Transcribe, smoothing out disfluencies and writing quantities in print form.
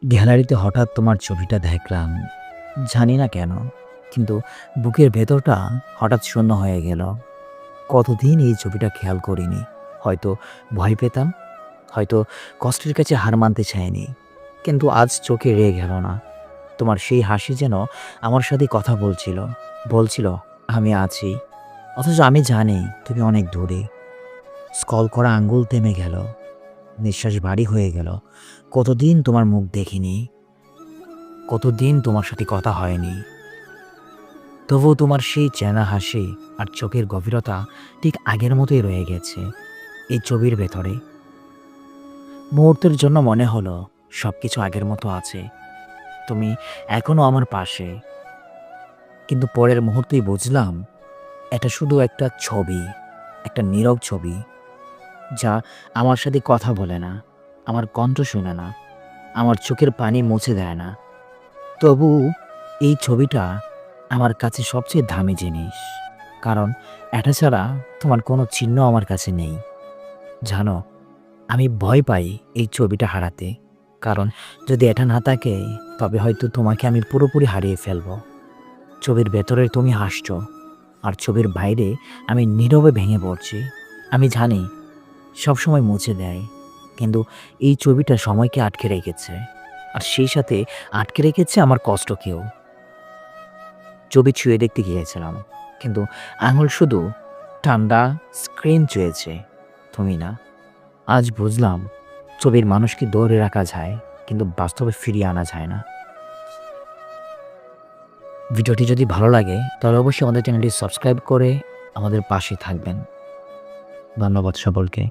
গ্যালারিতে হঠাৎ তোমার ছবিটা দেখলাম। জানি না কেন, কিন্তু বুকের ভেতরটা হঠাৎ শূন্য হয়ে গেল। কতদিন এই ছবিটা খেয়াল করিনি। হয়তো ভয় পেতাম, হয়তো কষ্টের কাছে হার মানতে চাইনি। কিন্তু আজ চোখে রেগে গেল না। তোমার সেই হাসি যেন আমার সাথে কথা বলছিল। বলছিল, আমি আছি। অথচ আমি জানি তুমি অনেক দূরে। স্ক্রল করা আঙ্গুল থেমে গেল, নিঃশ্বাস ভারী হয়ে গেল। কতদিন তোমার মুখ দেখিনি, কতদিন তোমার সাথে কথা হয়নি। তবুও তোমার সেই চেনা হাসি আর চোখের গভীরতা ঠিক আগের মতোই রয়ে গেছে এই ছবির ভেতরে। মুহূর্তের জন্য মনে হলো সবকিছু আগের মতো আছে, তুমি এখনো আমার পাশে। কিন্তু পরের মুহূর্তেই বুঝলাম এটা শুধু একটা ছবি, একটা নীরব ছবি, যা আমার সাথে কথা বলে না, আমার কণ্ঠ শুনে না, আমার চোখের পানি মুছে দেয় না। তবু এই ছবিটা আমার কাছে সবচেয়ে দামি জিনিস, কারণ এটা ছাড়া তোমার কোনো চিহ্ন আমার কাছে নেই। জানো, আমি ভয় পাই এই ছবিটা হারাতে, কারণ যদি এটা না থাকে তবে হয়তো তোমাকে আমি পুরোপুরি হারিয়ে ফেলবো। ছবির ভেতরে তুমি হাসছো, আর ছবির বাইরে আমি নীরবে ভেঙে পড়ছি। আমি জানি সবসময় মুছে দেয়, কিন্তু এই ছবিটা সময়কে আটকে রেখেছে, আর সেই সাথে আটকে রেখেছে আমার কষ্টকেও। ছবি ছুঁয়ে দেখতে গিয়েছিলাম, কিন্তু আঙুল শুধু ঠান্ডা স্ক্রিন ছুঁয়েছে, তুমি না। আজ বুঝলাম ছবির মানুষকে ধরে রাখা যায়, কিন্তু বাস্তবে ফিরিয়ে আনা যায় না। ভিডিওটি যদি ভালো লাগে তাহলে অবশ্যই আমাদের চ্যানেলটি সাবস্ক্রাইব করে আমাদের পাশে থাকবেন। ধন্যবাদ সকলকে।